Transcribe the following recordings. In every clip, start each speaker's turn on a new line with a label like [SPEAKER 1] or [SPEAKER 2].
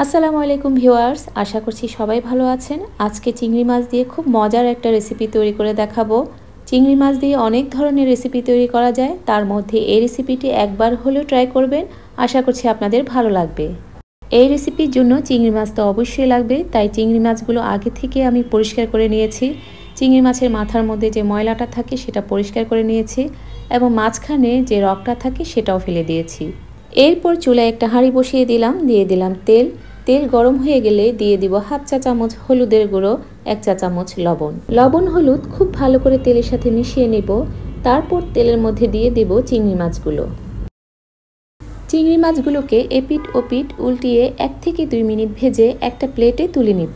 [SPEAKER 1] আসসালামু আলাইকুম ভিউয়ার্স, আশা করছি সবাই ভালো আছেন। আজকে চিংড়ি মাছ দিয়ে খুব মজার একটা রেসিপি তৈরি করে দেখাবো। চিংড়ি মাছ দিয়ে অনেক ধরনের রেসিপি তৈরি করা যায়, তার মধ্যে এই রেসিপিটি একবার হলেও ট্রাই করবেন। আশা করছি আপনাদের ভালো লাগবে। এই রেসিপির জন্য চিংড়ি মাছ তো অবশ্যই লাগবে, তাই চিংড়ি মাছগুলো আগে থেকে আমি পরিষ্কার করে নিয়েছি। চিংড়ি মাছের মাথার মধ্যে যে ময়লাটা থাকে সেটা পরিষ্কার করে নিয়েছি এবং মাঝখানে যে রগটা থাকে সেটাও ফেলে দিয়েছি। এরপর চুলায় একটা হাঁড়ি বসিয়ে দিলাম, দিয়ে দিলাম তেল। তেল গরম হয়ে গেলে দিয়ে দিব হাফ চা চামচ হলুদের গুঁড়ো, 1 চা চামচ লবণ হলুদ খুব ভালো করে তেলের সাথে মিশিয়ে নেব। তারপর তেলের মধ্যে দিয়ে দেব চিংড়ি মাছগুলো। চিংড়ি মাছগুলোকে এপিট ওপিট উল্টিয়ে 1 থেকে 2 মিনিট ভেজে একটা প্লেটে তুলে নিব।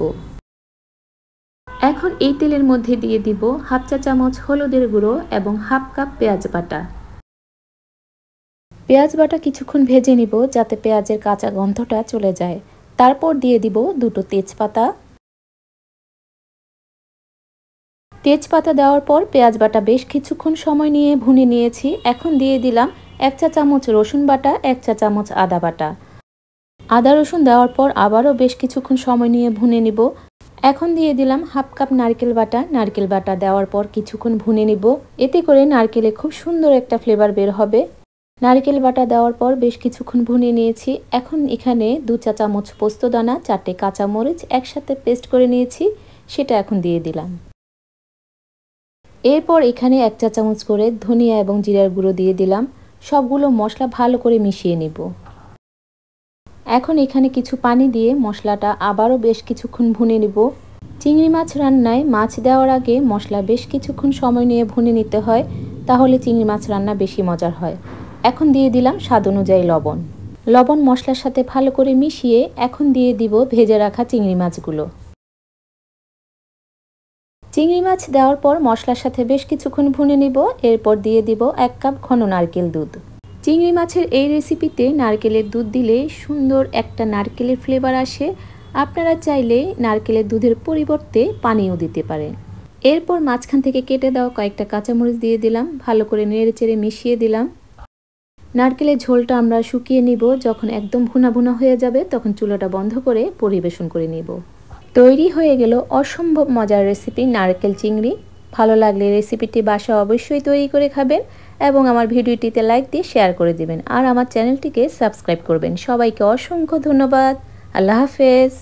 [SPEAKER 1] এখন এই তেলের মধ্যে দিয়ে দিব হাফ চা চামচ হলুদের গুঁড়ো এবং হাফ কাপ পেঁয়াজ বাটা। পেঁয়াজ বাটা কিছুক্ষণ ভেজে নিব যাতে পেঁয়াজের কাঁচা গন্ধটা চলে যায়। তারপর দিয়ে দিব 2টো তেজপাতা। তেজপাতা দেওয়ার পর পেঁয়াজ বাটা বেশ কিছুক্ষণ সময় নিয়ে ভুনে নিয়েছি। এখন দিয়ে দিলাম 1 চা চামচ রসুন বাটা, 1 চা চামচ আদা বাটা। আদা রসুন দেওয়ার পর আবারও বেশ কিছুক্ষণ সময় নিয়ে ভুনে নিব। এখন দিয়ে দিলাম হাফ কাপ নারকেল বাটা। নারকেল বাটা দেওয়ার পর কিছুক্ষণ ভুনে নিব। এতে করে নারকেলে খুব সুন্দর একটা ফ্লেভার বের হবে। নারকেল বাটা দেওয়ার পর বেশ কিছুক্ষণ ভুনে নিয়েছি। এখন এখানে 2 চা চামচ পোস্তদানা, 4টে কাঁচামরিচ একসাথে পেস্ট করে নিয়েছি, সেটা এখন দিয়ে দিলাম। এরপর এখানে 1 চা চামচ করে ধনিয়া এবং জিরার গুঁড়ো দিয়ে দিলাম। সবগুলো মশলা ভালো করে মিশিয়ে নিব। এখন এখানে কিছু পানি দিয়ে মশলাটা আবারও বেশ কিছুক্ষণ ভুনে নিব। চিংড়ি মাছ রান্নায় মাছ দেওয়ার আগে মশলা বেশ কিছুক্ষণ সময় নিয়ে ভুনে নিতে হয়, তাহলে চিংড়ি মাছ রান্না বেশি মজার হয়। এখন দিয়ে দিলাম স্বাদ অনুযায়ী লবণ। লবণ মশলার সাথে ভালো করে মিশিয়ে এখন দিয়ে দিব ভেজে রাখা চিংড়ি মাছগুলো। চিংড়ি মাছ দেওয়ার পর মশলার সাথে বেশ কিছুক্ষণ ভুনে নিব। এরপর দিয়ে দিব 1 কাপ ঘন নারকেল দুধ। চিংড়ি মাছের এই রেসিপিতে নারকেলের দুধ দিলে সুন্দর একটা নারকেলের ফ্লেভার আসে। আপনারা চাইলে নারকেলের দুধের পরিবর্তে পানিও দিতে পারেন। এরপর মাঝখান থেকে কেটে দেওয়া কয়েকটা কাঁচামরিচ দিয়ে দিলাম, ভালো করে নেড়েচেড়ে মিশিয়ে দিলাম। নারকেলের ঝোলটা আমরা শুকিয়ে নিব। যখন একদম ভুনা ভুনা হয়ে যাবে তখন চুলাটা বন্ধ করে পরিবেশন করে নিব। তৈরি হয়ে গেল অসম্ভব মজার রেসিপি নারকেল চিংড়ি। ভালো লাগলে রেসিপিটি বাসায় অবশ্যই তৈরি করে খাবেন এবং আমার ভিডিওটিতে লাইক দিয়ে শেয়ার করে দিবেন আর আমার চ্যানেলটিকে সাবস্ক্রাইব করবেন। সবাইকে অসংখ্য ধন্যবাদ। আল্লাহ হাফেজ।